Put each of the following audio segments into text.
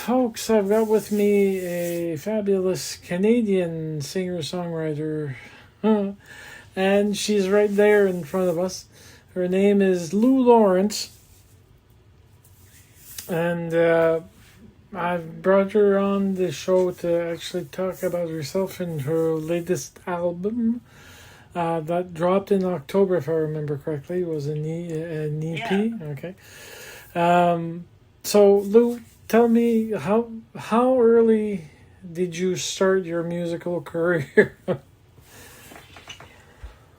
folks, I've got with me a fabulous Canadian singer-songwriter, and she's right there in front of us. Her name is Lou Laurence, and I've brought her on the show to actually talk about herself and her latest album that dropped in October, if I remember correctly. It was an EP. Yeah. Okay. So Lou, tell me how early did you start your musical career?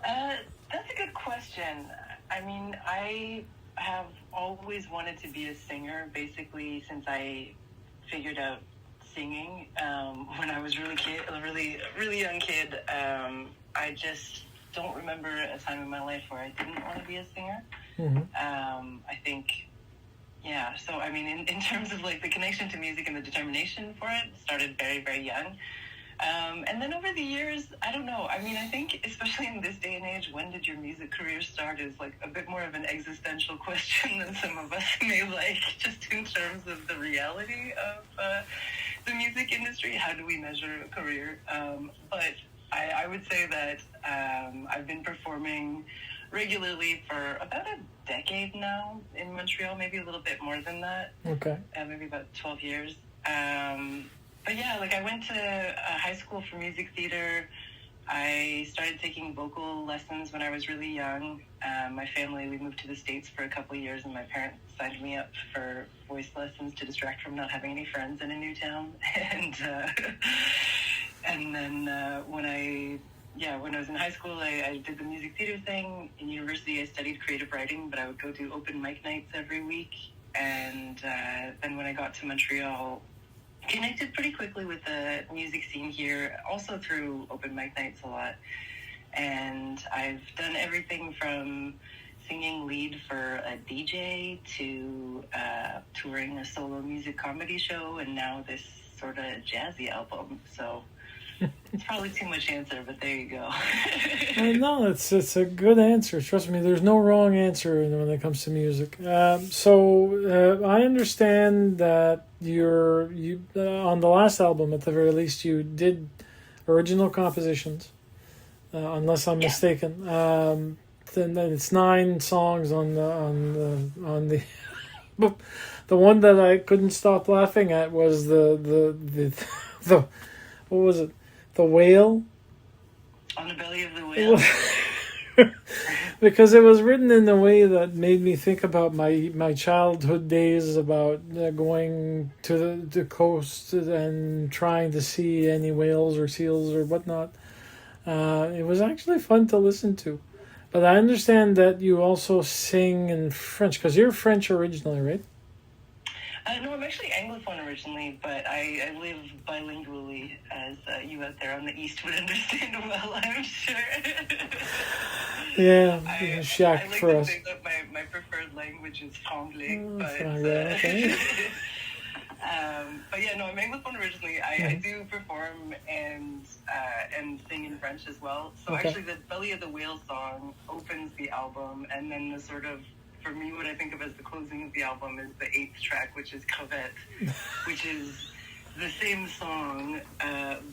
That's a good question. I mean, I have always wanted to be a singer, basically, since I figured out singing when I was really young kid. I just don't remember a time in my life where I didn't want to be a singer. I think, yeah. So, I mean, in terms of like the connection to music and the determination for it, started very, very young. And then over the years, I don't know. I mean, I think especially in this day and age, when did your music career start is like a bit more of an existential question than some of us may like, just in terms of the reality of the music industry. How do we measure a career? But I would say that I've been performing regularly for about a decade now in Montreal, maybe a little bit more than that. Okay. Maybe about 12 years. But yeah, like I went to high school for music theater. I started taking vocal lessons when I was really young. My family, we moved to the States for a couple of years, and my parents signed me up for voice lessons to distract from not having any friends in a new town. And then when I was in high school, I did the music theater thing. In university, I studied creative writing, but I would go to open mic nights every week. And then when I got to Montreal, connected pretty quickly with the music scene here, also through open mic nights a lot. And I've done everything from singing lead for a DJ to touring a solo music comedy show, and now this sort of jazzy album. So it's probably too much answer, but there you go. No, it's a good answer. Trust me, there's no wrong answer when it comes to music. So I understand that you on the last album, at the very least, you did original compositions, unless I'm mistaken. Then it's 9 songs on the the one that I couldn't stop laughing at was the what was it? The whale? On the belly of the whale. Because it was written in a way that made me think about my childhood days, about going to the coast and trying to see any whales or seals or whatnot. It was actually fun to listen to. But I understand that you also sing in French, because you're French originally, right? No, I'm actually Anglophone originally, but I live bilingually, as you out there on the East would understand well, I'm sure. Yeah, I shack like for to us. say that my preferred language is Franglais, Okay. but yeah, no, I'm Anglophone originally. I do perform and sing in French as well. So actually, the Belly of the Whale song opens the album, and then the sort of, for me, what I think of as the closing of the album is the 8th track, which is Crevette, which is the same song,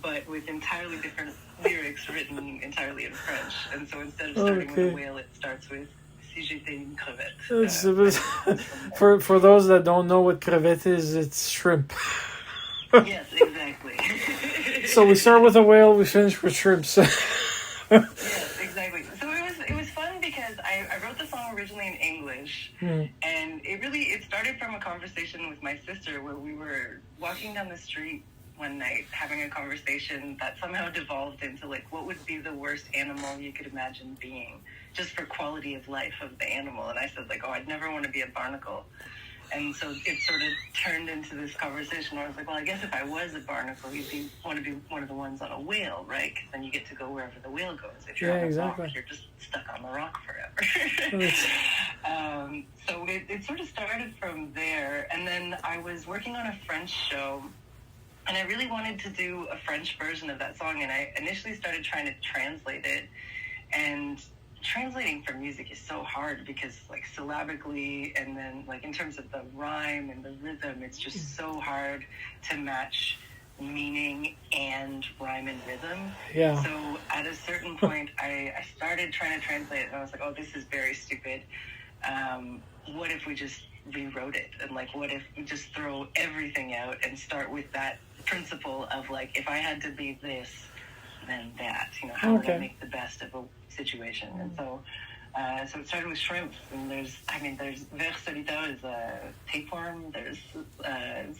but with entirely different lyrics written entirely in French. And so instead of starting with a whale, it starts with Si j'étais une crevette. For those that don't know what crevette is, it's shrimp. Yes, exactly. So we start with a whale, we finish with shrimps. Yes, exactly. So it was fun because I wrote the song originally in English, and it started from a conversation with my sister where we were walking down the street one night having a conversation that somehow devolved into like, what would be the worst animal you could imagine being, just for quality of life of the animal. And I said like, oh, I'd never want to be a barnacle. And so it sort of turned into this conversation where I was like, well, I guess if I was a barnacle, you'd want to be one of the ones on a whale, right? Because then you get to go wherever the whale goes. If you're on a rock, you're just stuck on the rock forever. So it sort of started from there. And then I was working on a French show, and I really wanted to do a French version of that song. And I initially started trying to translate it. And translating for music is so hard because like syllabically and then like in terms of the rhyme and the rhythm, it's just so hard to match meaning and rhyme and rhythm. Yeah. So at a certain point, I started trying to translate it, and I was like, oh, this is very stupid. What if we just rewrote it? And like, what if we just throw everything out and start with that principle of like, if I had to be this, then that, how would I make the best of a situation? And so it started with shrimp, and there's ver solitaire is a tapeworm, there's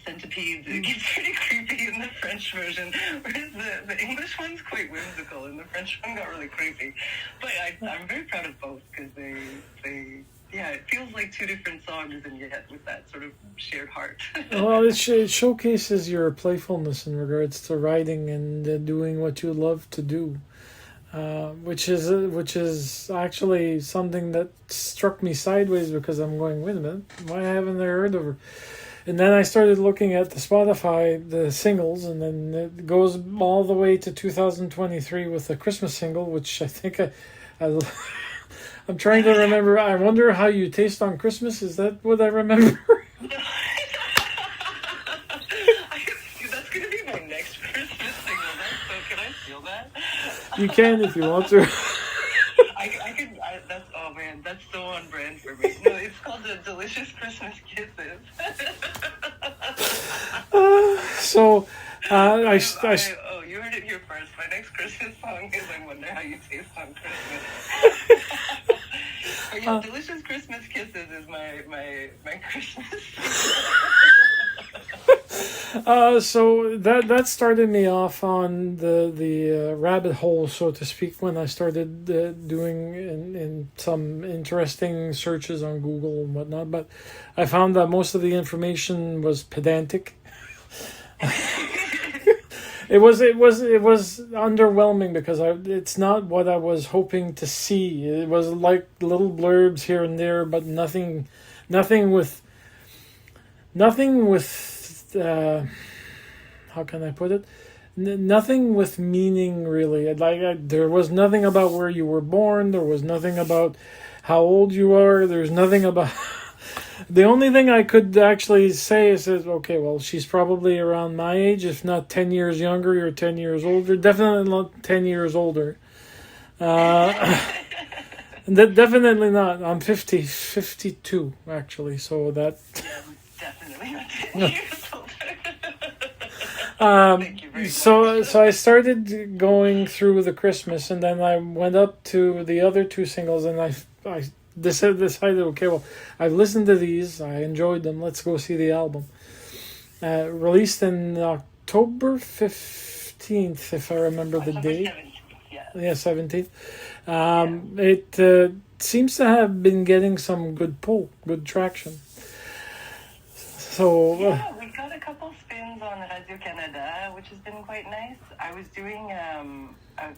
centipede. It gets pretty creepy in the French version, whereas the English one's quite whimsical, and the French one got really creepy. But I'm very proud of both, because they it feels like two different songs, and yet with that sort of shared heart. Well, it showcases your playfulness in regards to writing and doing what you love to do, which is actually something that struck me sideways, because I'm going, wait a minute, why haven't I heard of her? And then I started looking at the Spotify, the singles, and then it goes all the way to 2023 with the Christmas single, which I think I'm trying to remember. I wonder how you taste on Christmas. Is that what I remember? That's going to be my next Christmas single. So can I steal that? You can if you want to. I can. That's, oh man, that's so on brand for me. No, it's called the Delicious Christmas Kisses. Oh, you heard it here first. My next Christmas song is I Wonder How You Taste on Christmas. But yeah, Delicious Christmas Kisses is my Christmas So that started me off on the rabbit hole, so to speak, when I started doing in some interesting searches on Google and whatnot. But I found that most of the information was pedantic. It was underwhelming, because it's not what I was hoping to see. It was like little blurbs here and there, but nothing with how can I put it? Nothing with meaning, really. There was nothing about where you were born. There was nothing about how old you are. There's nothing about. The only thing I could actually say is, okay, well, she's probably around my age, if not 10 years younger or 10 years older. Definitely not 10 years older. Definitely not. I'm 52, actually, so that... Yeah, definitely not 10 years older. Thank you very much. So I started going through the Christmas, and then I went up to the other two singles, and I decided, okay, well, I've listened to these, I enjoyed them, let's go see the album. Released in October 15th, if I remember the date. 17th, yeah, 17th. It seems to have been getting some good pull, good traction. So yeah, we got a couple spins on Radio Canada, which has been quite nice. I was doing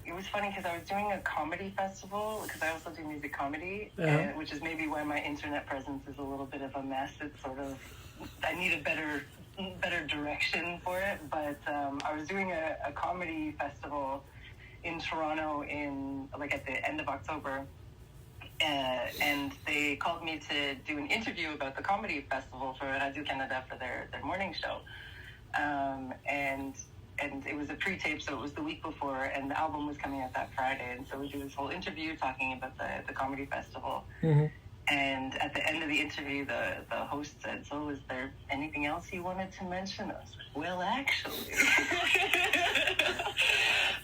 it was funny because I was doing a comedy festival, because I also do music comedy, which is maybe why my internet presence is a little bit of a mess. It's sort of, I need a better direction for it. But I was doing a comedy festival in Toronto at the end of October. And they called me to do an interview about the comedy festival for Radio Canada for their morning show. And it was a pre-tape, so it was the week before, and the album was coming out that Friday. And so we did this whole interview talking about the comedy festival. Mm-hmm. And at the end of the interview, the host said, "So is there anything else you wanted to mention?" I was like, "Well, actually."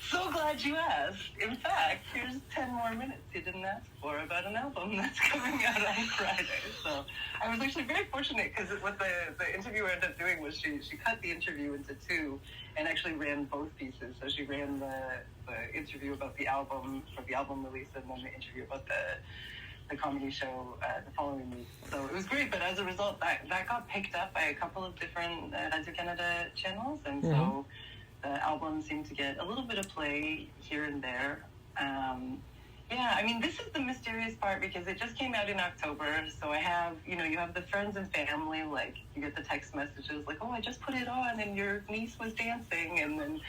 So glad you asked. In fact, here's 10 more minutes you didn't ask for about an album that's coming out on Friday. So I was actually very fortunate, because what the interviewer ended up doing was she cut the interview into two and actually ran both pieces. So she ran the interview about the album for the album release, and then the interview about the comedy show the following week. So it was great, but as a result, that got picked up by a couple of different Radio Canada channels, and so the album seemed to get a little bit of play here and there. This is the mysterious part, because it just came out in October, so I have, you have the friends and family, like, you get the text messages, like, "Oh, I just put it on, and your niece was dancing," and then,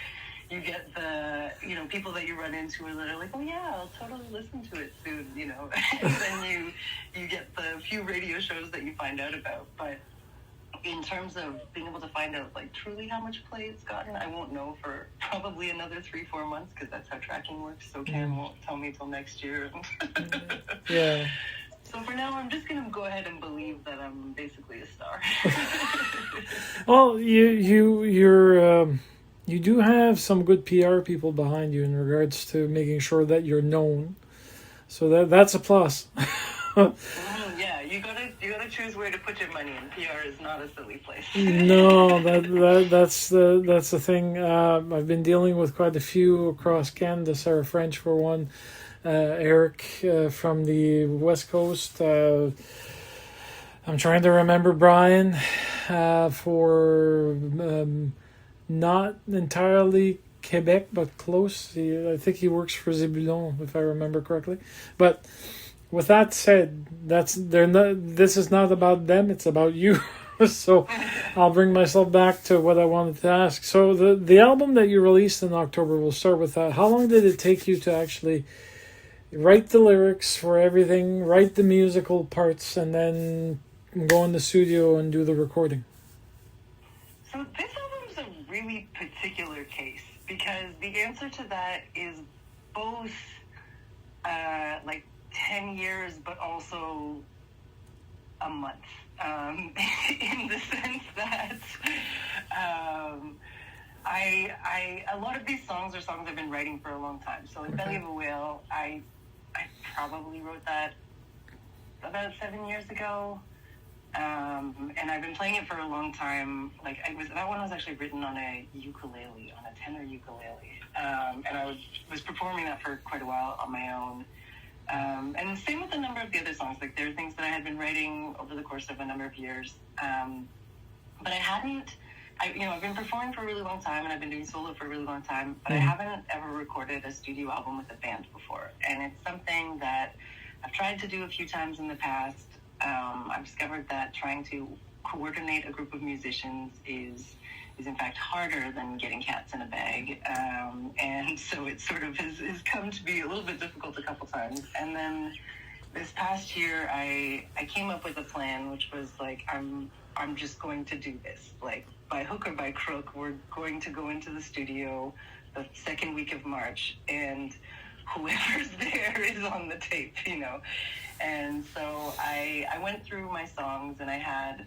you get the, people that you run into that are like, oh yeah, I'll totally listen to it soon, and then you get the few radio shows that you find out about. But in terms of being able to find out like truly how much play it's gotten, I won't know for probably another 3-4 months, because that's how tracking works. So Cam won't tell me till next year. Yeah. So for now, I'm just going to go ahead and believe that I'm basically a star. Well, you do have some good PR people behind you in regards to making sure that you're known. So that's a plus. Yeah, you gotta choose where to put your money, and PR is not a silly place. No, that's the thing. I've been dealing with quite a few across Canada. Sarah French, for one, Eric from the West Coast. I'm trying to remember Brian for not entirely Quebec, but close. I think he works for Zebulon, if I remember correctly. But with that said, this is not about them, it's about you. So I'll bring myself back to what I wanted to ask. So the album that you released in October, we'll start with that. How long did it take you to actually write the lyrics for everything, write the musical parts, and then go in the studio and do the recording? So this album's a really particular case, because the answer to that is both like 10 years, but also a month, in the sense that a lot of these songs are songs I've been writing for a long time. So like Belly of a Whale, I probably wrote that about 7 years ago. And I've been playing it for a long time. Like that one was actually written on a ukulele, on a tenor ukulele. And I was performing that for quite a while on my own. And same with a number of the other songs. Like there are things that I had been writing over the course of a number of years. But I've been performing for a really long time, and I've been doing solo for a really long time, but I haven't ever recorded a studio album with a band before. And it's something that I've tried to do a few times in the past. I've discovered that trying to coordinate a group of musicians is in fact harder than getting cats in a bag. And so it sort of has come to be a little bit difficult a couple times. And then this past year, I came up with a plan, which was like, I'm just going to do this. Like, by hook or by crook, we're going to go into the studio the second week of March, and whoever's there is on the tape, And so I went through my songs, and I had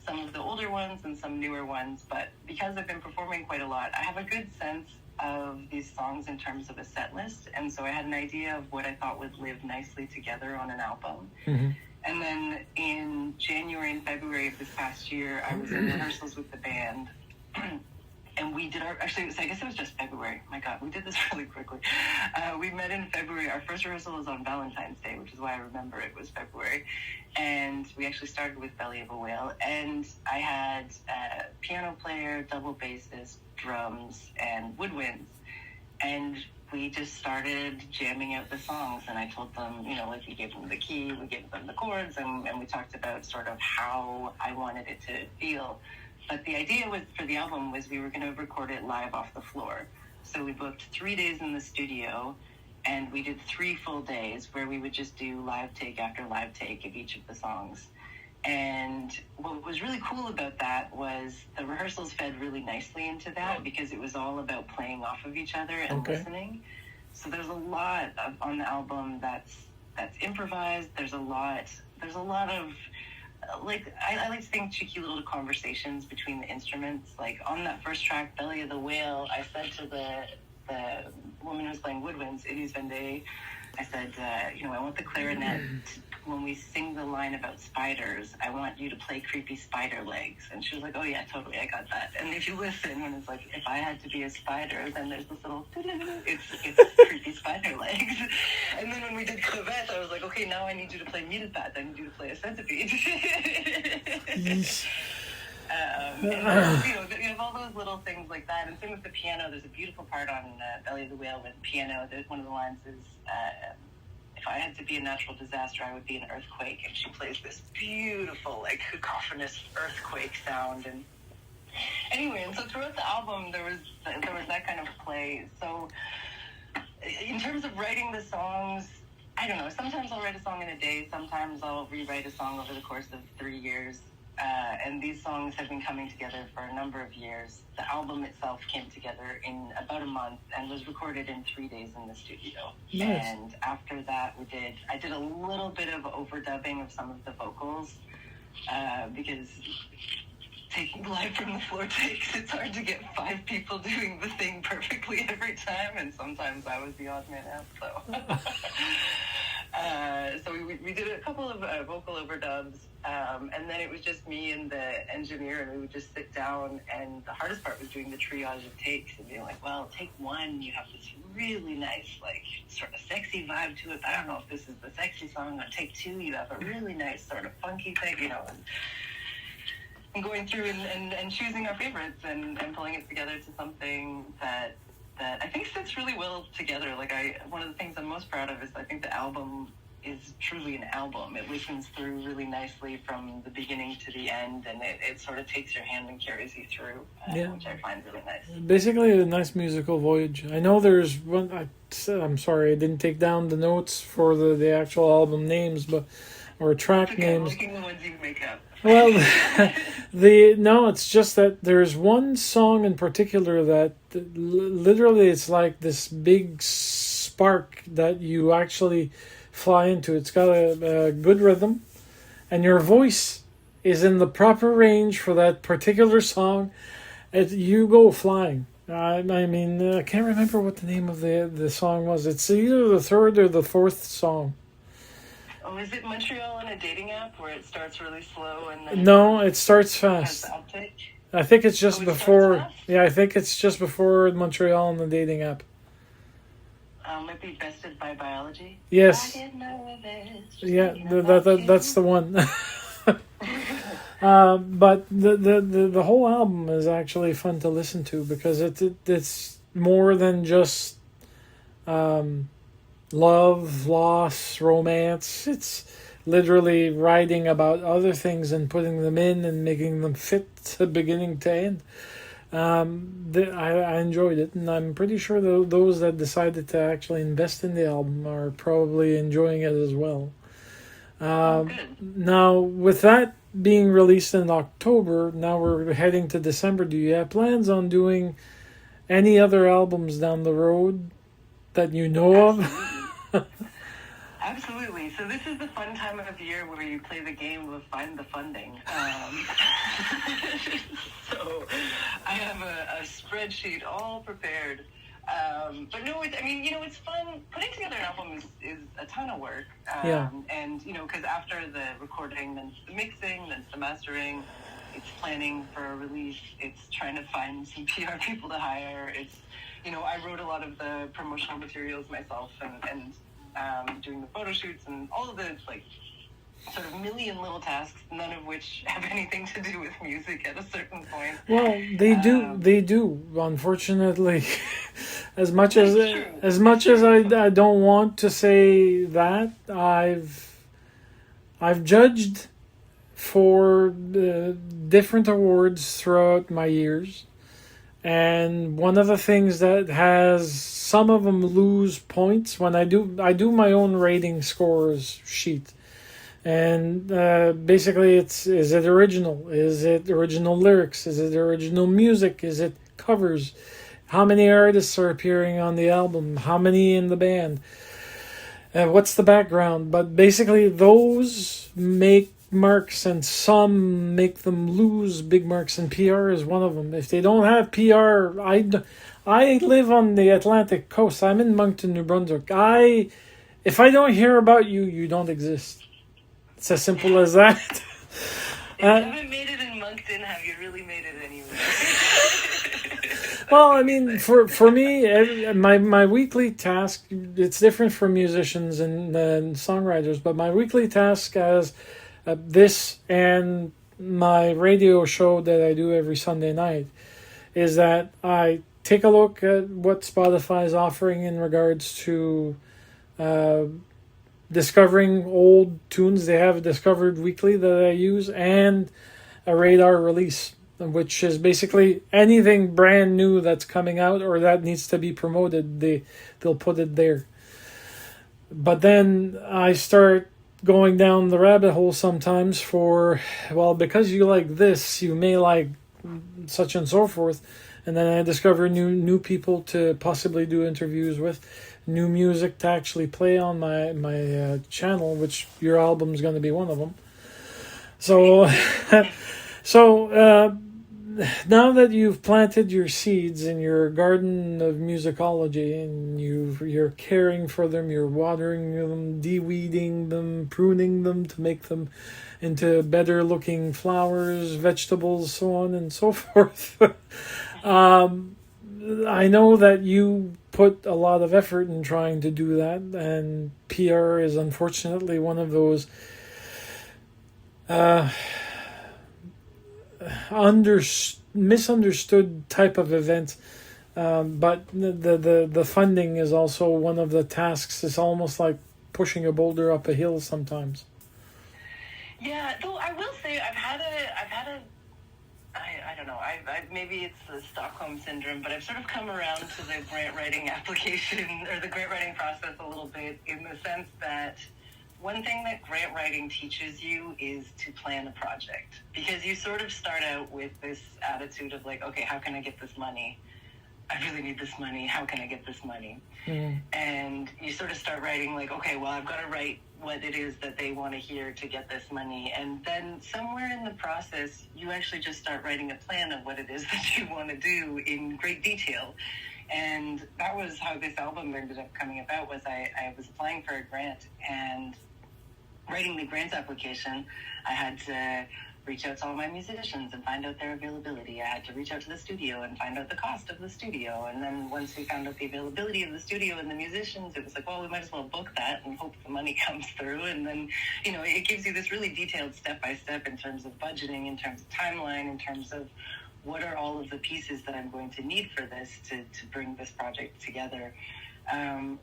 some of the older ones and some newer ones, but because I've been performing quite a lot, I have a good sense of these songs in terms of a set list, and so I had an idea of what I thought would live nicely together on an album. Mm-hmm. And then in January and February of this past year, I was in rehearsals with the band, and we did I guess it was just February. My God, we did this really quickly. We met in February. Our first rehearsal was on Valentine's Day, which is why I remember it was February. And we actually started with Belly of a Whale. And I had a piano player, double bassist, drums, and woodwinds. And we just started jamming out the songs. And I told them, we gave them the key, we gave them the chords, and we talked about sort of how I wanted it to feel. But the idea for the album was we were going to record it live off the floor. So we booked 3 days in the studio, and we did 3 full days where we would just do live take after live take of each of the songs. And what was really cool about that was the rehearsals fed really nicely into that, because it was all about playing off of each other and listening. So there's a lot on the album that's improvised. There's a lot of like, I like to think cheeky little conversations between the instruments. Like on that first track, Belly of the Whale, I said to the woman who was playing woodwinds, Idis Vende, I said, I want the clarinet, when we sing the line about spiders, I want you to play creepy spider legs. And she was like, oh yeah, totally, I got that. And if you listen, when it's like, if I had to be a spider, then there's this little, it's creepy spider legs. And then when we did Clavette, I was like, okay, now I need you to play Milpat, I need you to play a centipede. And you have all those little things like that. And same with the piano. There's a beautiful part on Belly of the Whale with piano. One of the lines is, if I had to be a natural disaster, I would be an earthquake. And she plays this beautiful, like, cacophonous earthquake sound. And Anyway, and so throughout the album, there was that kind of play. So, in terms of writing the songs, I don't know. Sometimes I'll write a song in a day. Sometimes I'll rewrite a song over the course of 3 years. And these songs have been coming together for a number of years. The album itself came together in about a month and was recorded in 3 days in the studio. Nice. And after that, I did a little bit of overdubbing of some of the vocals because taking live from the floor takes, it's hard to get 5 people doing the thing perfectly every time, and sometimes I was the odd man out, so. So we did a couple of vocal overdubs, and then it was just me and the engineer, and we would just sit down, and the hardest part was doing the triage of takes and being like, well, take 1, you have this really nice, like, sort of sexy vibe to it. I don't know if this is the sexy song. On take 2, you have a really nice sort of funky thing, you know, and going through and choosing our favorites and pulling it together to something that I think sits really well together. Like one of the things I'm most proud of is I think the album is truly an album. It listens through really nicely from the beginning to the end, and it sort of takes your hand and carries you through, which I find really nice. Basically, a nice musical voyage. I know there's one. I'm sorry, I didn't take down the notes for the actual album names, or track names. I'm looking the ones you make up. Well, it's just that there's one song in particular that literally it's like this big spark that you actually fly into. It's got a good rhythm, and your voice is in the proper range for that particular song. You go flying. I can't remember what the name of the song was. It's either the 3rd or the 4th song. Oh, is it Montreal on a dating app where it starts really slow and then... No, it starts fast. I think it's just before... Yeah, I think it's just before Montreal on the dating app. Might be Bested by Biology? Yes. Yeah, that's the one. But the whole album is actually fun to listen to because it's more than just... love, loss, romance. It's literally writing about other things and putting them in and making them fit beginning to end. I enjoyed it, and I'm pretty sure those that decided to actually invest in the album are probably enjoying it as well. Now, with that being released in October, now we're heading to December. Do you have plans on doing any other albums down the road that you know of? Absolutely. So this is the fun time of year where you play the game of find the funding. So I have a spreadsheet all prepared. But no, it's fun. Putting together an album is a ton of work. And, because after the recording, then it's the mixing, then it's the mastering, it's planning for a release, it's trying to find some PR people to hire, it's I wrote a lot of the promotional materials myself and doing the photo shoots and all of the sort of million little tasks, none of which have anything to do with music at a certain point. Well, they do. Unfortunately, as much as I don't want to say that, I've judged for different awards throughout my years. And one of the things that has some of them lose points when I do my own rating scores sheet, and basically is it original? Is it original lyrics? Is it original music? Is it covers? How many artists are appearing on the album? How many in the band? What's the background? But basically those make marks, and some make them lose big marks, and PR is one of them. If they don't have PR, I live on the Atlantic coast. I'm in Moncton, New Brunswick. If I don't hear about you, you don't exist. It's as simple as that. If you haven't made it in Moncton, have you really made it anywhere? Well, I mean, for me, my weekly task, it's different for musicians and songwriters, but my weekly task as this and my radio show that I do every Sunday night is that I take a look at what Spotify is offering in regards to discovering old tunes. They have a Discovered Weekly that I use and a radar release. which is basically anything brand new that's coming out or that needs to be promoted, they'll put it there. But then I start going down the rabbit hole sometimes for, well, because you like this, you may like such and so forth. And then I discover new people to possibly do interviews with, new music to actually play on my channel, which your album is going to be one of them. So, so now that you've planted your seeds in your garden of musicology and you're caring for them, you're watering them, de-weeding them, pruning them to make them into better looking flowers, vegetables, so on and so forth. I know that you put a lot of effort in trying to do that, and PR is unfortunately one of those misunderstood type of event. But the funding is also one of the tasks. It's almost like pushing a boulder up a hill sometimes. Yeah, though I will say I don't know, maybe it's the Stockholm syndrome, but I've sort of come around to the grant writing application or the grant writing process a little bit, in the sense that one thing that grant writing teaches you is to plan a project, because you sort of start out with this attitude of like, okay, how can I get this money? I really need this money. How can I get this money? Mm. And you sort of start writing like, okay, well, I've got to write what it is that they want to hear to get this money. And then somewhere in the process, you actually just start writing a plan of what it is that you want to do in great detail. And that was how this album ended up coming about. Was I was applying for a grant, and writing the grant application, I had to reach out to all my musicians and find out their availability. I had to reach out to the studio and find out the cost of the studio. And then once we found out the availability of the studio and the musicians, it was like, well, we might as well book that and hope the money comes through. And then, it gives you this really detailed step-by-step in terms of budgeting, in terms of timeline, in terms of what are all of the pieces that I'm going to need for this to bring this project together.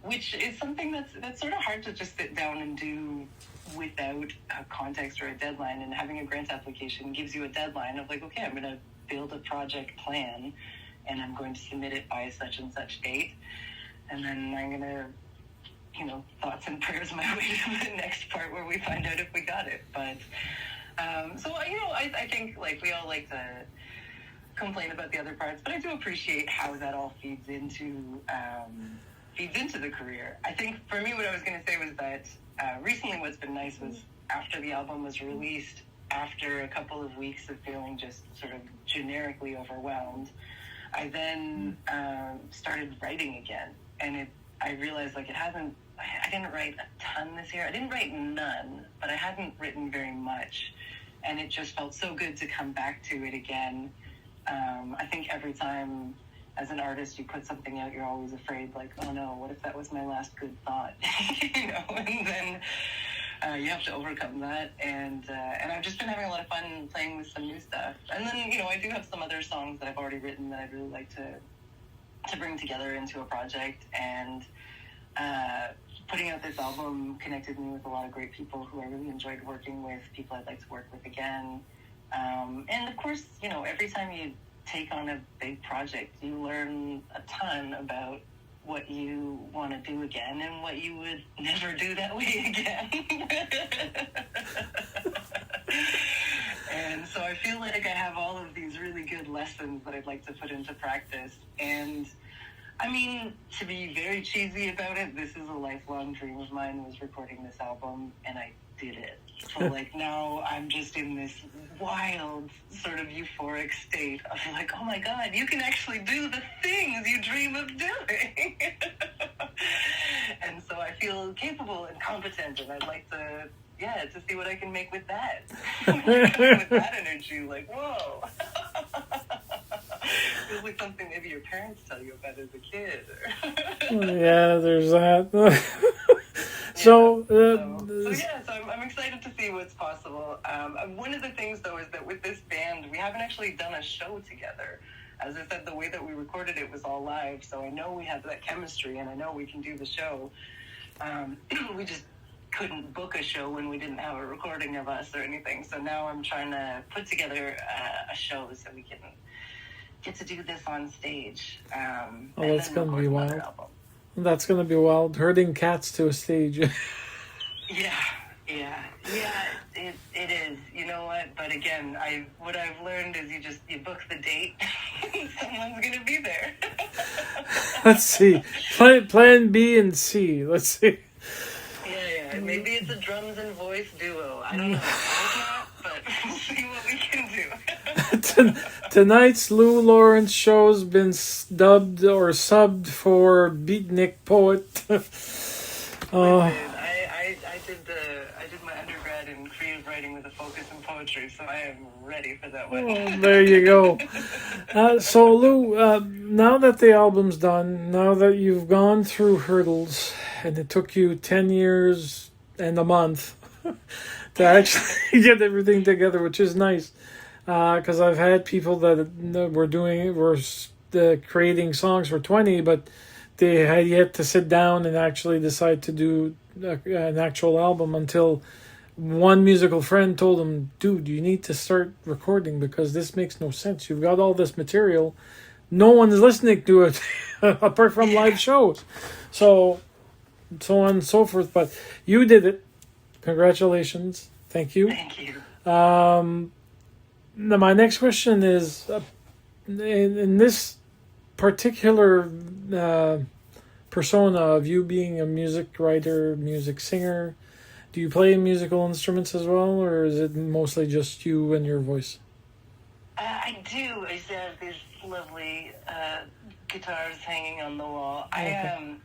Which is something that's sort of hard to just sit down and do without a context or a deadline. And having a grant application gives you a deadline of like, okay, I'm going to build a project plan and I'm going to submit it by such and such date. And then I'm going to, thoughts and prayers my way to the next part where we find out if we got it. But, I think like we all like to complain about the other parts, but I do appreciate how that all feeds into the career. I think for me, what I was going to say was that recently what's been nice was after the album was released, after a couple of weeks of feeling just sort of generically overwhelmed, I then started writing again. And I realized like I didn't write a ton this year. I didn't write none, but I hadn't written very much. And it just felt so good to come back to it again. I think every time as an artist you put something out, you're always afraid like, oh no, what if that was my last good thought? And then you have to overcome that. And I've just been having a lot of fun playing with some new stuff. And then, I do have some other songs that I've already written that I'd really like to bring together into a project. And putting out this album connected me with a lot of great people who I really enjoyed working with, people I'd like to work with again. And of course, every time you take on a big project, you learn a ton about what you want to do again and what you would never do that way again. And so I feel like I have all of these really good lessons that I'd like to put into practice. And I mean, to be very cheesy about it, this is a lifelong dream of mine, was recording this album, and I did it. So like now I'm just in this wild sort of euphoric state of like, oh my God, you can actually do the things you dream of doing. And so I feel capable and competent, and I'd like to see what I can make with that. With that energy, like, whoa. Feels like something maybe your parents tell you about as a kid. Yeah, there's that. So I'm excited to see what's possible. One of the things, though, is that with this band, we haven't actually done a show together. As I said, the way that we recorded it was all live, so I know we have that chemistry, and I know we can do the show. We just couldn't book a show when we didn't have a recording of us or anything. So now I'm trying to put together a show so we can get to do this on stage. Oh, that's going to be wild. Album. That's going to be wild. Herding cats to a stage. Yeah. It is. You know what? But again, what I've learned is you book the date, someone's gonna be there. Let's see. Plan B and C. Let's see. Yeah. Maybe it's a drums and voice duo. I don't know. I hope not, but we'll see what we can do. Tonight's Lou Laurence show's been dubbed or subbed for Beatnik Poet. I did my undergrad in creative writing with a focus in poetry, so I am ready for that one. Oh, there you go. So Lou, now that the album's done, now that you've gone through hurdles, and it took you 10 years and a month to actually get everything together, which is nice, because I've had people that were creating songs for 20, but they had yet to sit down and actually decide to do an actual album until one musical friend told them, dude, you need to start recording because this makes no sense. You've got all this material. No one's listening to it apart from live shows. So on and so forth. But you did it. Congratulations. Thank you. Thank you. Now my next question is, in this particular persona of you being a music writer, music singer, do you play musical instruments as well, or is it mostly just you and your voice? I do. I have these lovely guitars hanging on the wall. Okay.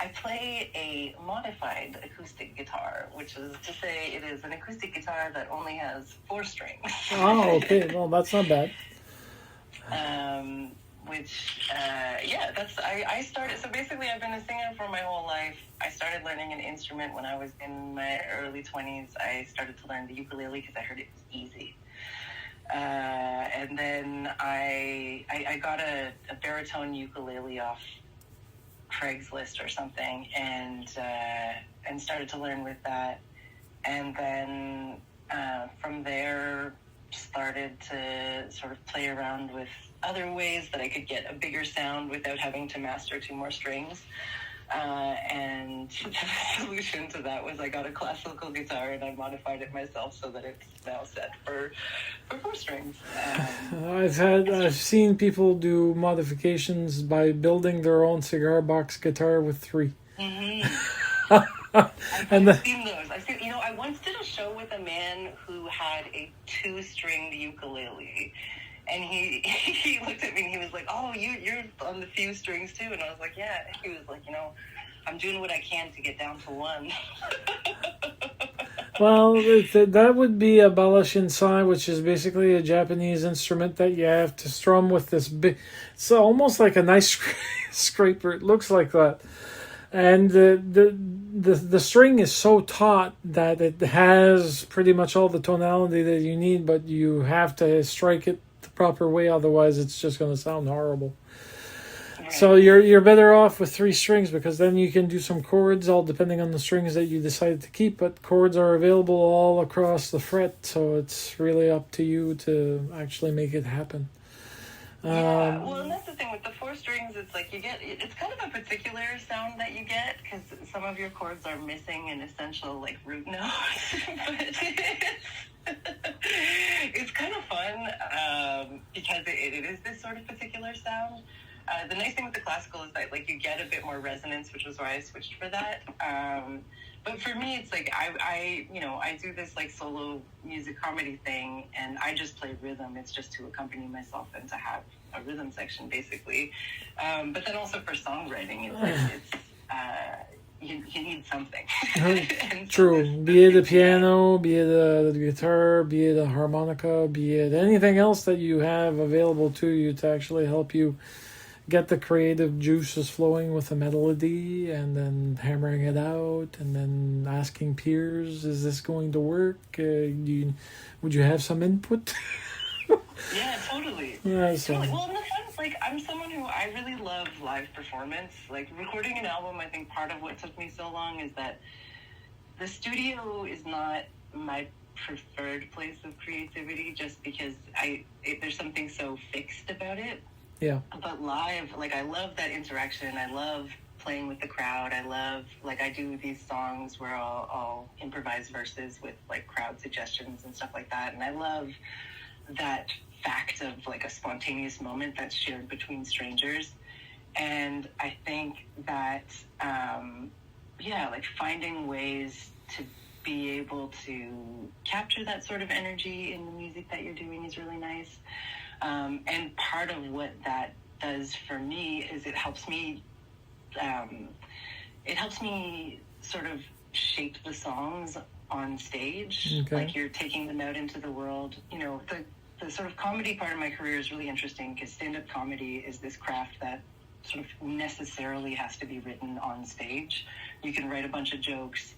I play a modified acoustic guitar, which is to say it is an acoustic guitar that only has 4 strings. Oh, okay. Well, that's not bad. I started, so basically I've been a singer for my whole life. I started learning an instrument when I was in my early 20s. I started to learn the ukulele because I heard it was easy. And then I got a baritone ukulele off Craigslist or something, and started to learn with that. And then from there started to sort of play around with other ways that I could get a bigger sound without having to master 2 more strings. And the solution to that was I got a classical guitar and I modified it myself so that it's now set for 4 strings. I've seen people do modifications by building their own cigar box guitar with 3. Mm-hmm. I've seen those. I once did a show with a man who had a 2-stringed ukulele. And he looked at me and he was like, "Oh, you're on the few strings too." And I was like, "Yeah." He was like, "I'm doing what I can to get down to 1." Well, that would be a balashinsai, which is basically a Japanese instrument that you have to strum with this big. It's almost like an ice scraper. It looks like that, and the string is so taut that it has pretty much all the tonality that you need, but you have to strike it the proper way, otherwise it's just going to sound horrible. Right. So you're better off with 3 strings, because then you can do some chords, all depending on the strings that you decide to keep, but chords are available all across the fret, so it's really up to you to actually make it happen. Yeah, well, and that's the thing with the 4 strings. It's like it's kind of a particular sound that you get, because some of your chords are missing an essential root note. It's kind of fun because it is this sort of particular sound. The nice thing with the classical is that you get a bit more resonance, which was why I switched for that. But for me, it's I do this solo music comedy thing, and I just play rhythm. It's just to accompany myself and to have a rhythm section, basically. But then also for songwriting, you need something. True. Be it a piano, be it a guitar, be it a harmonica, be it anything else that you have available to you to actually help you get the creative juices flowing with a melody, and then hammering it out, and then asking peers, is this going to work? Would you have some input? Yeah, totally. Yeah, so. Totally. Well, in the sense, I'm someone who I really love live performance. Recording an album, I think part of what took me so long is that the studio is not my preferred place of creativity, just because there's something so fixed about it. Yeah. But live, like, I love that interaction. I love playing with the crowd. I love, like, I do these songs where I'll improvise verses with, like, crowd suggestions and stuff like that. And I love that fact of, like, a spontaneous moment that's shared between strangers. And I think that, like, finding ways to be able to capture that sort of energy in the music that you're doing is really nice. And part of what that does for me is it helps me sort of shape the songs on stage. Okay. Like, you're taking them out into the world. You know, the sort of comedy part of my career is really interesting, because stand-up comedy is this craft that sort of necessarily has to be written on stage. You can write a bunch of jokes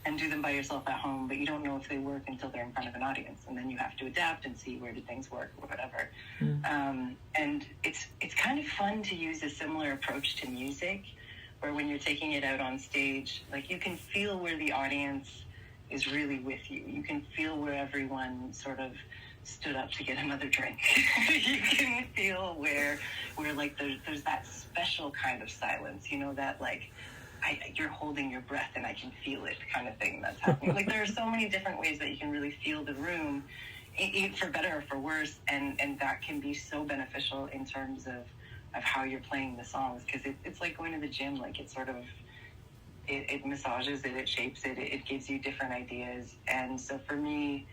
and do them by yourself at home, but you don't know if they work until they're in front of an audience, and then you have to adapt and see where did things work or whatever. And it's kind of fun to use a similar approach to music, where when you're taking it out on stage, like, you can feel where the audience is really with you. You can feel where everyone sort of stood up to get another drink. You can feel where like there's that special kind of silence, you know, that, like, you're holding your breath and I can feel it kind of thing that's happening. Like, there are so many different ways that you can really feel the room, for better or for worse, and that can be so beneficial in terms of how you're playing the songs, because it's like going to the gym. Like, it sort of it massages it, it shapes it, it gives you different ideas. And so for me,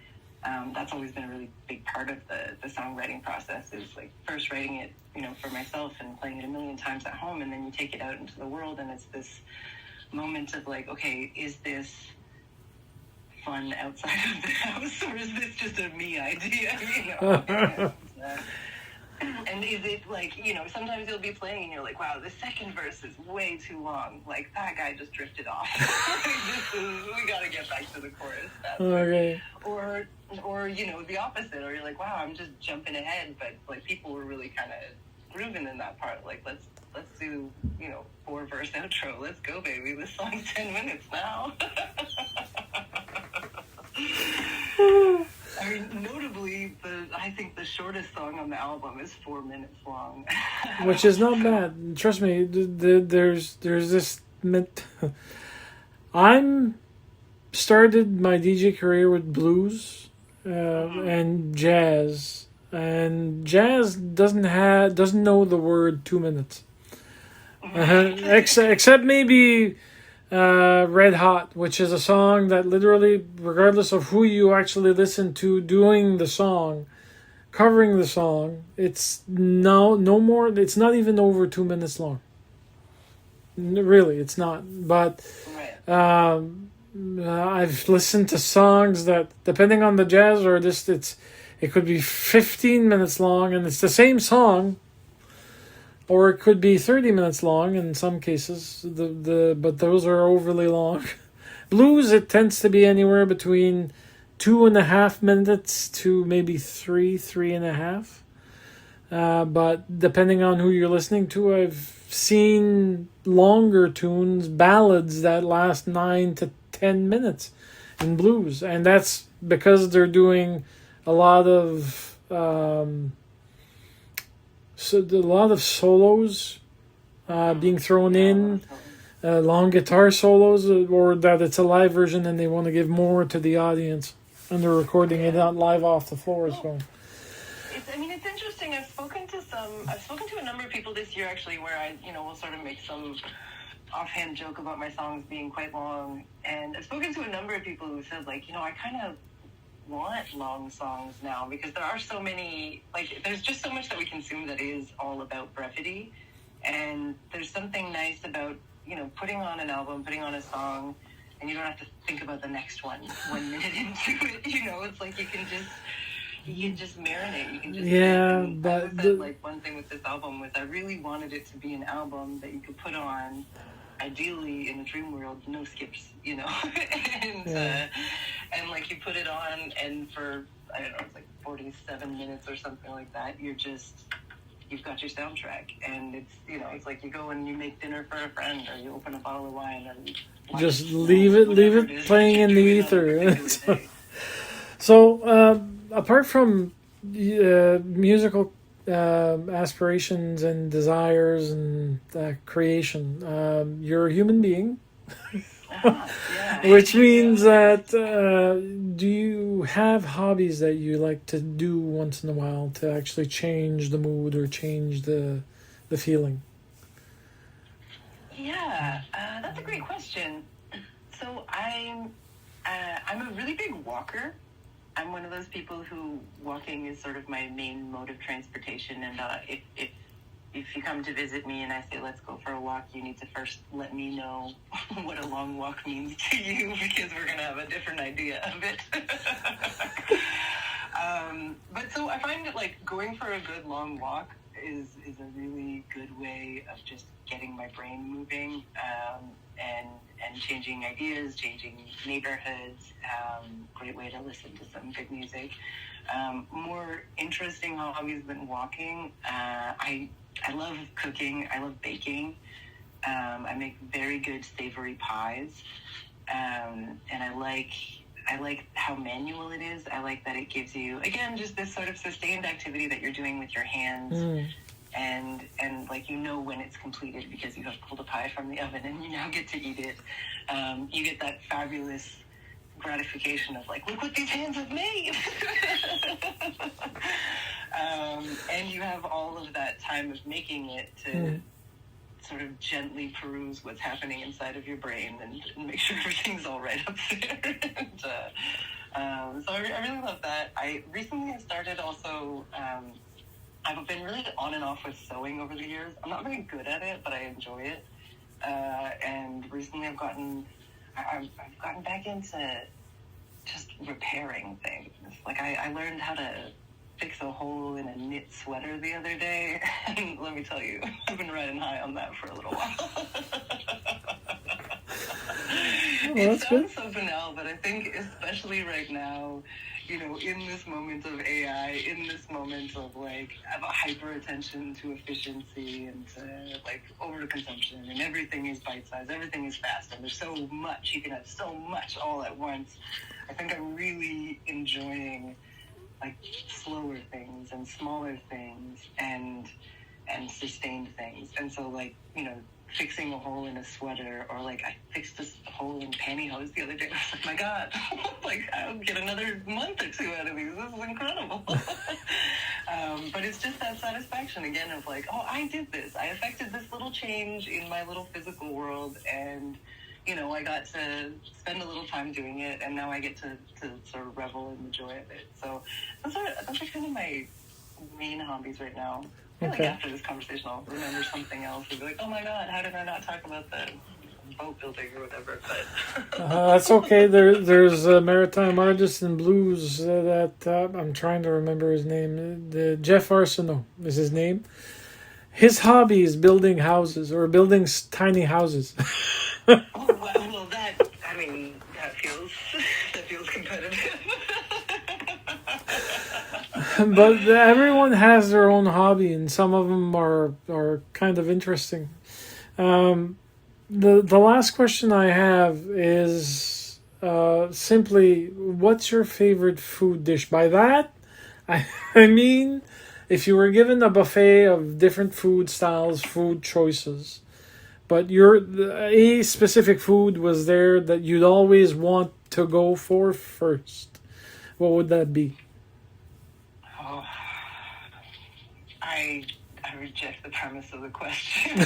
that's always been a really big part of the songwriting process, is, like, first writing it, you know, for myself and playing it a million times at home, and then you take it out into the world, and it's this moment of, like, okay, is this fun outside of the house, or is this just a me idea, you know? And is it, like, you know, sometimes you'll be playing and you're like, wow, the second verse is way too long. Like, that guy just drifted off. We got to get back to the chorus. Okay. Or, you know, the opposite. Or you're like, wow, I'm just jumping ahead. But, like, people were really kind of grooving in that part. Like, let's do, you know, 4-verse outro. Let's go, baby. This song's 10 minutes now. I mean, notably, I think the shortest song on the album is 4 minutes long. Which is not bad. Trust me, there's this... I'm started my DJ career with blues and jazz. And jazz doesn't know the word 2 minutes. Except maybe... Red Hot, which is a song that literally, regardless of who you actually listen to doing the song, covering the song, it's no more, it's not even over 2 minutes long. Really, it's not. But I've listened to songs that, depending on the jazz artist, it could be 15 minutes long, and it's the same song. Or it could be 30 minutes long in some cases, but those are overly long. Blues, it tends to be anywhere between 2.5 minutes to maybe 3.5. But depending on who you're listening to, I've seen longer tunes, ballads that last 9 to 10 minutes in blues. And that's because they're doing a lot of... So a lot of solos being thrown in, long guitar solos, or that it's a live version and they want to give more to the audience and they're recording it out live off the floor. So it's interesting. I've spoken to a number of people this year, actually, where I, you know, will sort of make some offhand joke about my songs being quite long. And I've spoken to a number of people who said, like, you know, I kind of want long songs now, because there are so many, like, there's just so much that we consume that is all about brevity, and there's something nice about, you know, putting on an album, putting on a song, and you don't have to think about the next one 1 minute into it, you know. It's like you can just marinate, you can just but like, one thing with this album was I really wanted it to be an album that you could put on, ideally in a dream world, no skips, you know. And like, you put it on, and for, I don't know, it's like 47 minutes or something like that, you're just you've got your soundtrack, and it's, you know, it's like you go and you make dinner for a friend, or you open a bottle of wine, or you watch, Just you know, leave whatever it is playing that in the you're doing on a ether. particular day. So, apart from musical aspirations and desires and creation, you're a human being, Yeah. which means Yeah. that do you have hobbies that you like to do once in a while to actually change the mood or change the feeling? Yeah, that's a great question. So I'm a really big walker. I'm one of those people who walking is sort of my main mode of transportation. And if you come to visit me and I say, let's go for a walk, you need to first let me know what a long walk means to you, because we're going to have a different idea of it. But so I find that, like, going for a good long walk is a really good way of just getting my brain moving, and changing ideas, changing neighborhoods. Great way to listen to some good music. More interesting hobbies than walking. I love cooking. I love baking. I make very good savory pies, and I like how manual it is. I like that it gives you, again, just this sort of sustained activity that you're doing with your hands. And like, you know when it's completed because you have pulled a pie from the oven and you now get to eat it. You get that fabulous gratification of, like, look what these hands have made. And you have all of that time of making it to sort of gently peruse what's happening inside of your brain and make sure everything's all right up there. So I really love that. I recently have started also, I've been really on and off with sewing over the years. I'm not very good at it, but I enjoy it. And recently I've gotten back into just repairing things. Like, I learned how to fix a hole in a knit sweater the other day, and let me tell you, I've been riding high on that for a little while. It sounds so banal, but I think especially right now, you know, in this moment of AI, in this moment of, like, hyper attention to efficiency and to, like, overconsumption, and everything is bite-sized, everything is fast, and there's so much, you can have so much all at once. I think I'm really enjoying, like, slower things and smaller things and sustained things. And so, like, you know, fixing a hole in a sweater, or, like, I fixed this hole in pantyhose the other day. I was like, my God, like, I'll get another month or two out of these. This is incredible. But it's just that satisfaction again of, like, oh, I did this. I affected this little change in my little physical world, and, you know, I got to spend a little time doing it, and now I get to sort of revel in the joy of it. So those are kind of my main hobbies right now. I feel like after this conversation, I'll remember something else and be like, oh my God, how did I not talk about the boat building or whatever? But that's okay. There's a maritime artist in blues that I'm trying to remember his name. Jeff Arsenault is his name. His hobby is building houses, or building tiny houses. Oh, well, that feels competitive. But everyone has their own hobby, and some of them are kind of interesting. The last question I have is simply, what's your favorite food dish? By that, I mean, if you were given a buffet of different food styles, food choices, but a specific food was there that you'd always want to go for first, what would that be? Oh, I reject the premise of the question.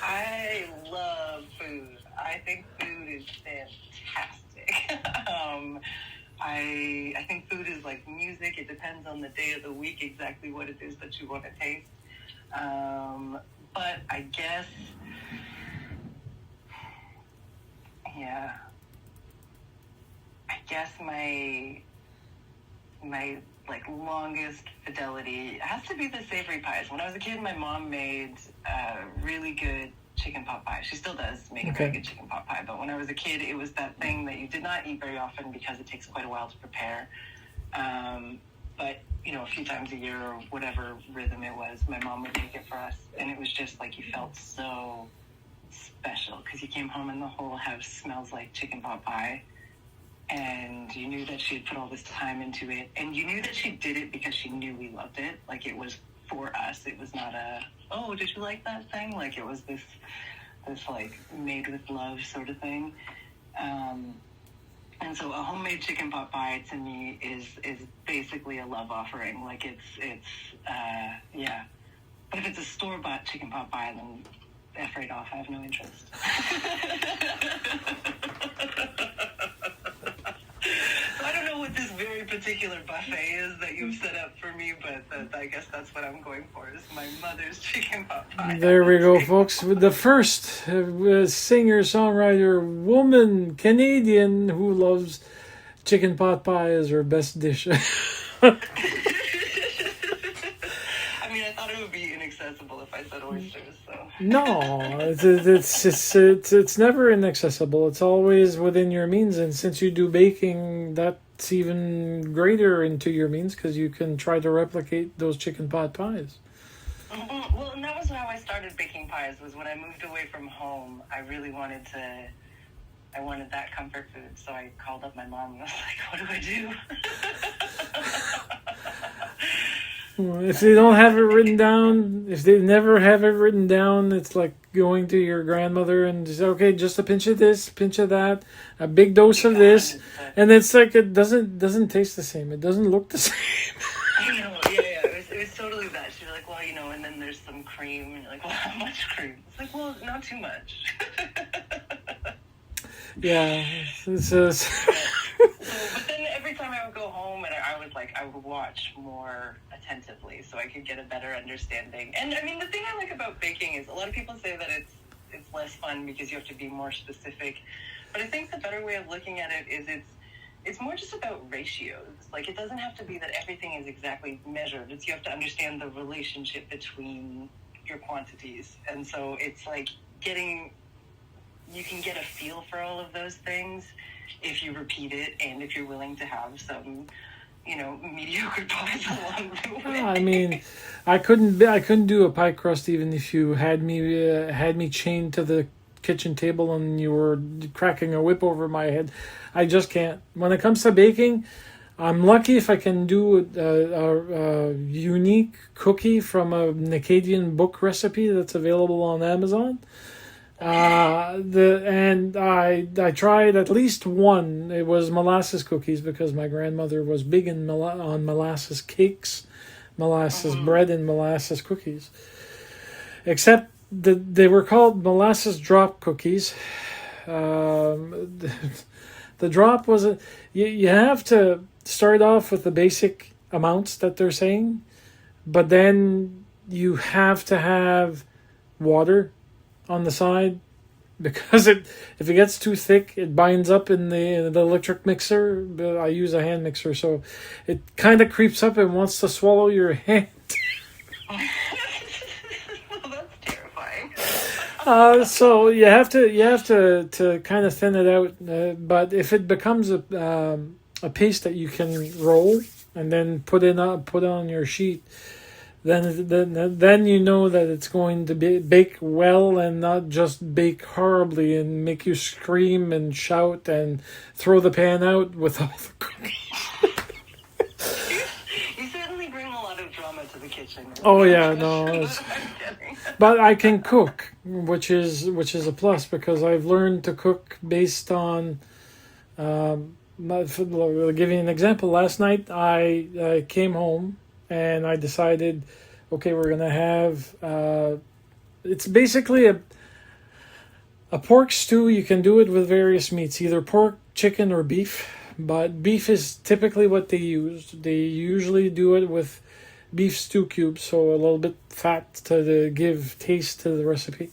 I love food. I think food is fantastic. I think food is like music. It depends on the day of the week exactly what it is that you want to taste. But I guess, yeah. I guess my like longest fidelity has to be the savory pies. When I was a kid, my mom made really good chicken pot pie. She still does make a very good chicken pot pie. But when I was a kid, it was that thing that you did not eat very often because it takes quite a while to prepare. but a few times a year or whatever rhythm it was, my mom would make it for us, and it was just like you felt so special because you came home and the whole house smells like chicken pot pie, and you knew that she had put all this time into it, and you knew that she did it because she knew we loved it. Like it was for us. It was not a, oh, did you like that thing? Like it was this like made with love sort of thing. And so a homemade chicken pot pie to me is basically a love offering. Like it's yeah. But if it's a store-bought chicken pot pie, then F right off, I have no interest. So I don't know what this very particular buffet is that you've set up for me, but I guess that's what I'm going for, is my mother's chicken pot pie. There we go, folks. The first singer, songwriter, woman, Canadian who loves chicken pot pie as her best dish. I mean, I thought it would be inaccessible if I said oysters. So No, it's never inaccessible. It's always within your means, and since you do baking, that's even greater into your means because you can try to replicate those chicken pot pies. Mm-hmm. Well, and that was how I started baking pies. Was when I moved away from home. I really wanted that comfort food, so I called up my mom and I was like, "What do I do?" If they don't have it written down, if they never have it written down, it's like going to your grandmother and just, okay, just a pinch of this, pinch of that, a big dose of this, and it's like it doesn't taste the same. It doesn't look the same. I know, yeah. It was totally that. She was like, well, and then there's some cream, and you're like, well, how much cream? It's like, well, not too much. Yeah, But then every time I would go home, and I would watch more attentively so I could get a better understanding. And I mean, the thing I like about baking is a lot of people say that it's less fun because you have to be more specific. But I think the better way of looking at it is it's more just about ratios. Like it doesn't have to be that everything is exactly measured. You have to understand the relationship between your quantities. And so it's like you can get a feel for all of those things if you repeat it and if you're willing to have some, mediocre pies along the way. I mean, I couldn't do a pie crust even if you had me chained to the kitchen table and you were cracking a whip over my head. I just can't. When it comes to baking, I'm lucky if I can do a unique cookie from a Acadian book recipe that's available on Amazon. And I tried at least one. It was molasses cookies because my grandmother was big on molasses cakes, molasses bread, and molasses cookies. Except they were called molasses drop cookies. The drop was you have to start off with the basic amounts that they're saying, but then you have to have water on the side because if it gets too thick, it binds up in the electric mixer. But I use a hand mixer, so it kind of creeps up and wants to swallow your hand. Well, that's terrifying. So you have to kind of thin it out. But if it becomes a paste that you can roll and then put on your sheet, then you know that it's going to bake well and not just bake horribly and make you scream and shout and throw the pan out with all the cookies. You certainly bring a lot of drama to the kitchen. Oh yeah, no. But I can cook, which is a plus because I've learned to cook based on. I'll give you an example. Last night I came home. And I decided, okay, we're gonna have. It's basically a pork stew. You can do it with various meats, either pork, chicken, or beef. But beef is typically what they use. They usually do it with beef stew cubes, so a little bit fat to give taste to the recipe.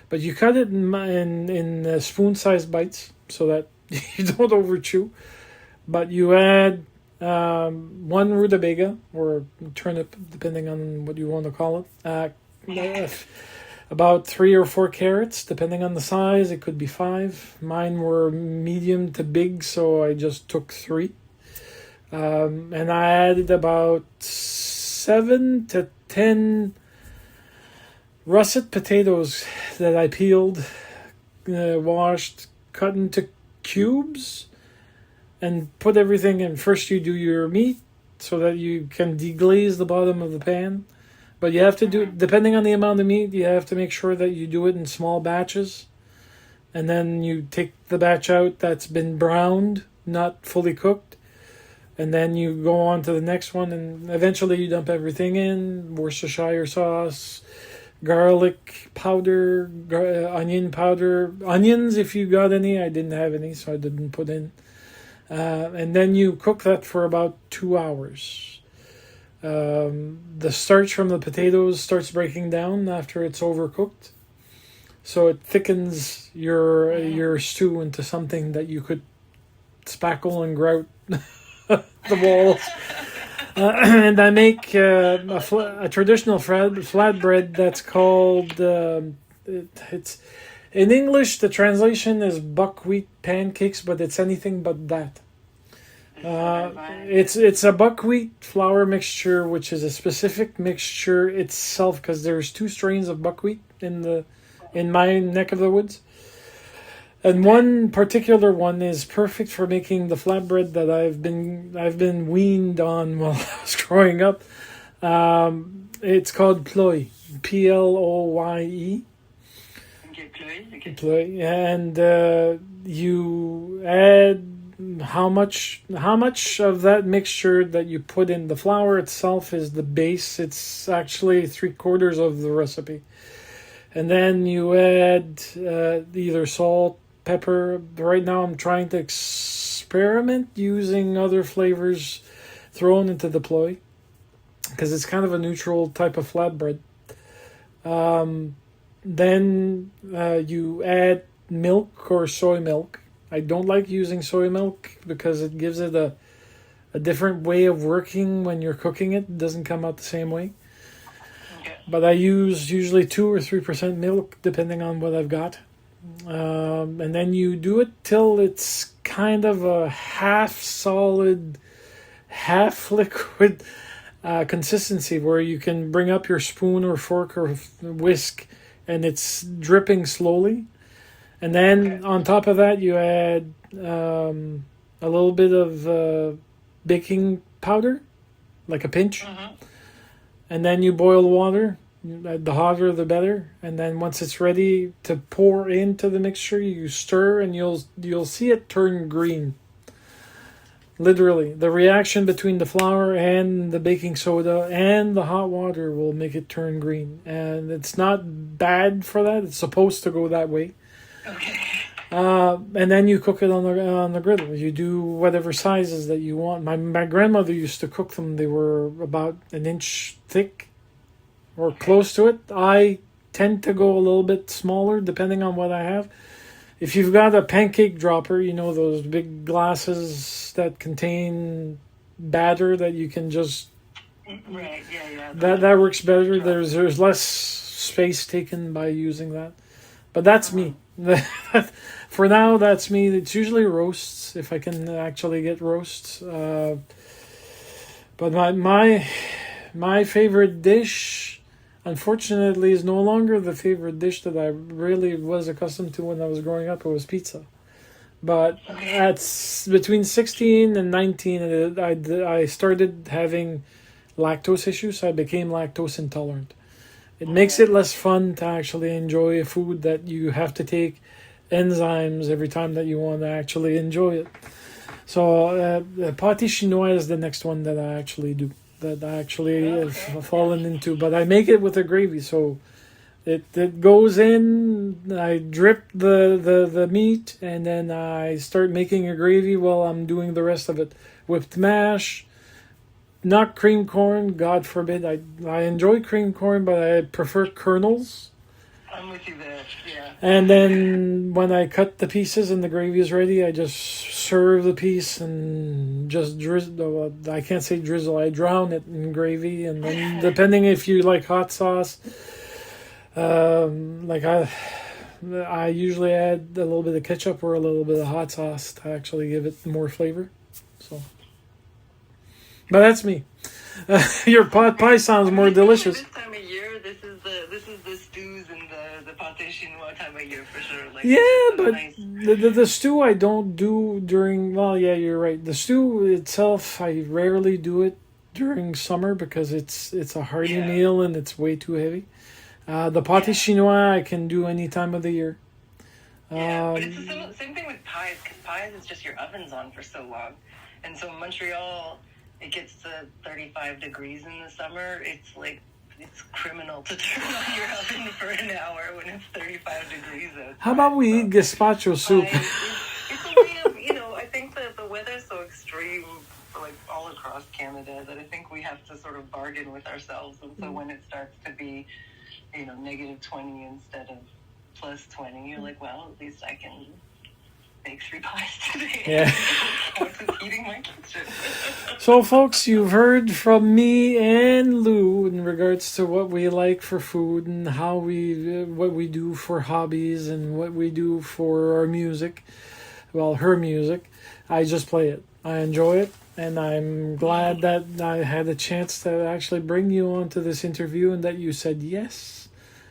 But you cut it in spoon-sized bites so that you don't overchew. But you add. One rutabaga or turnip, depending on what you want to call it. About 3 or 4 carrots, depending on the size. It could be 5. Mine were medium to big, so I just took 3. And I added about 7 to 10 russet potatoes that I peeled, washed, cut into cubes, and put everything in. First, you do your meat so that you can deglaze the bottom of the pan. But you have to do, depending on the amount of meat, you have to make sure that you do it in small batches. And then you take the batch out that's been browned, not fully cooked. And then you go on to the next one, and eventually you dump everything in. Worcestershire sauce, garlic powder, onion powder. Onions, if you got any. I didn't have any, so I didn't put in. And then you cook that for about 2 hours. The starch from the potatoes starts breaking down after it's overcooked, so it thickens your stew into something that you could spackle and grout the walls. And I make a traditional flatbread that's called it's in English the translation is buckwheat pancakes, but it's anything but that. It's a buckwheat flour mixture, which is a specific mixture itself, because there's 2 strains of buckwheat in my neck of the woods, and one particular one is perfect for making the flatbread that I've been weaned on while I was growing up. It's called ploy, Ploye. Ploy, and you add how much of that mixture that you put in. The flour itself is the base. It's actually 3/4 of the recipe, and then you add either salt, pepper. Right now I'm trying to experiment using other flavors thrown into the ploy, because it's kind of a neutral type of flatbread. Then you add milk or soy milk. I don't like using soy milk because it gives it a different way of working when you're cooking it. It doesn't come out the same way. Okay. But I use usually 2 or 3% milk, depending on what I've got. And then you do it till it's kind of a half solid, half liquid consistency, where you can bring up your spoon or fork or whisk and it's dripping slowly. And then on top of that, you add a little bit of baking powder, like a pinch. And then you boil water. The hotter, the better. And then once it's ready to pour into the mixture, you stir, and you'll see it turn green. Literally, the reaction between the flour and the baking soda and the hot water will make it turn green. And it's not bad for that. It's supposed to go that way. Okay. And then you cook it on the griddle. You do whatever sizes that you want. My grandmother used to cook them. They were about 1 inch thick or close to it. I tend to go a little bit smaller depending on what I have. If you've got a pancake dropper, you know, those big glasses that contain batter that you can just... Right, yeah. That works better. There's less space taken by using that. But that's me. For now, that's me. It's usually roasts, if I can actually get roasts. But my favorite dish, unfortunately, is no longer the favorite dish that I really was accustomed to when I was growing up. It was pizza. But at between 16 and 19, I started having lactose issues, so I became lactose intolerant. It makes it less fun to actually enjoy a food that you have to take enzymes every time that you want to actually enjoy it. So pâté chinois is the next one that I actually do, that I actually have fallen into. But I make it with a gravy, so it goes in, I drip the meat, and then I start making a gravy while I'm doing the rest of it. Whipped mash, not cream corn, God forbid. I enjoy cream corn, but I prefer kernels. I'm with you there, yeah. And then when I cut the pieces and the gravy is ready, I just serve the piece and just drizzle. I can't say drizzle, I drown it in gravy. And then depending if you like hot sauce, like I usually add a little bit of ketchup or a little bit of hot sauce to actually give it more flavor. So. But that's me. Your pot pie sounds more delicious. This time of year, this is the stews and the pâté chinois time of year for sure. Like, Yeah, so but nice. the stew I don't do during. Well, yeah, you're right. The stew itself, I rarely do it during summer because it's a hearty Yeah. meal and it's way too heavy. The pâté chinois I can do any time of the year. Yeah, but it's the same thing with pies, because pies is just your oven's on for so long. And so in Montreal, it gets to 35 degrees in the summer. It's like, it's criminal to turn on your oven for an hour when it's 35 degrees outside. How about we eat gazpacho soup? It's a way of, I think that the weather's so extreme, like all across Canada, that I think we have to sort of bargain with ourselves. And so when it starts to be, negative 20 instead of plus 20, you're like, well, at least I can make 3 pies today. Yeah. Without eating my kitchen. So, folks, you've heard from me and Lou in regards to what we like for food and how what we do for hobbies and what we do for our music. Well, her music. I just play it. I enjoy it. And I'm glad that I had a chance to actually bring you onto this interview and that you said yes.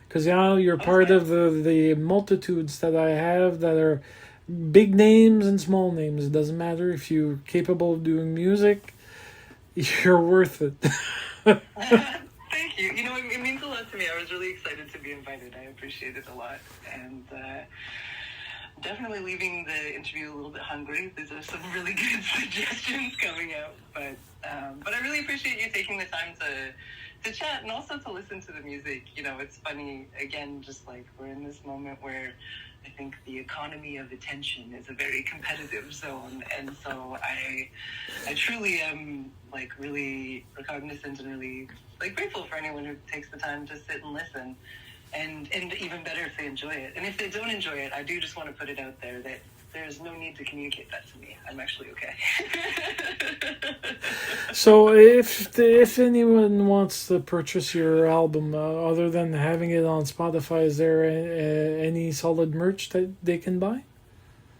Because now you're part of the multitudes that I have that are big names and small names. It doesn't matter if you're capable of doing music. You're worth it. Thank you. It means a lot to me. I was really excited to be invited. I appreciate it a lot. And definitely leaving the interview a little bit hungry. These are some really good suggestions coming out. But I really appreciate you taking the time to chat and also to listen to the music. It's funny, again, just like we're in this moment where I think the economy of attention is a very competitive zone. And so I truly am like really cognizant and really like grateful for anyone who takes the time to sit and listen. And even better if they enjoy it. And if they don't enjoy it, I do just want to put it out there that there's no need to communicate that to me. I'm actually okay. So if anyone wants to purchase your album, other than having it on Spotify, is there any solid merch that they can buy?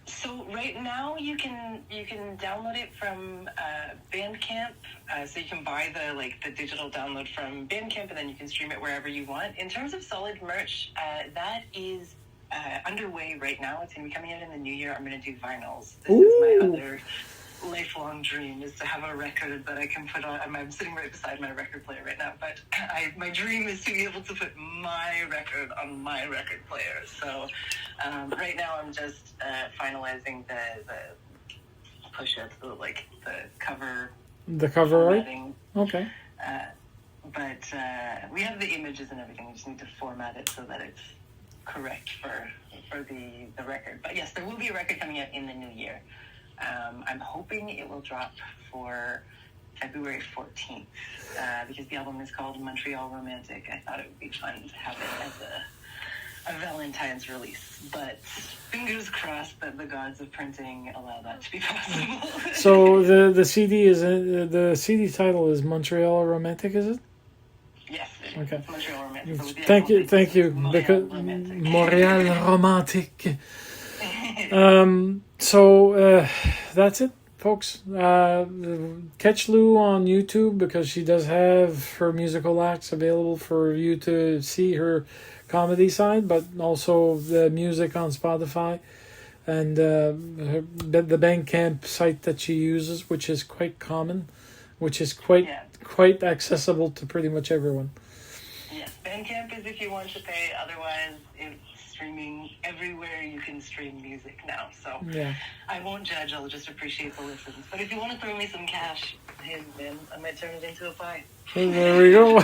So right now you can download it from Bandcamp. So you can buy the digital download from Bandcamp, and then you can stream it wherever you want. In terms of solid merch, that is underway right now. It's going to be coming out in the new year. I'm going to do vinyls. This is my other lifelong dream, is to have a record that I can put on. I'm sitting right beside my record player right now, but my dream is to be able to put my record on my record player. So right now I'm just finalizing the push-ups, the cover. The cover art? Okay. But we have the images and everything. We just need to format it so that it's correct for the record. But yes, there will be a record coming out in the new year. I'm hoping it will drop for February 14th because the album is called Montreal Romantic. I thought it would be fun to have it as a Valentine's release, but fingers crossed that the gods of printing allow that to be possible. So the CD the CD title is Montreal Romantic, is it? Yes. Okay. It's Montreal Romantic. So Thank you. Because Montreal Romantic. So that's it, folks. Catch Lou on YouTube because she does have her musical acts available for you to see her comedy side, but also the music on Spotify and the Bandcamp site that she uses, which is quite common, which is quite accessible to pretty much everyone. Yes, Bandcamp is if you want to pay. Otherwise, it's streaming everywhere you can stream music now. So yeah. I won't judge. I'll just appreciate the listens. But if you want to throw me some cash, then I might turn it into a pie. So there we go.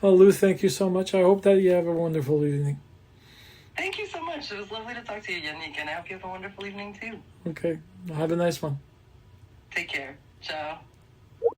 Well, Lou, thank you so much. I hope that you have a wonderful evening. Thank you so much. It was lovely to talk to you, Yannick, and I hope you have a wonderful evening too. Okay. Have a nice one. Take care. Ciao.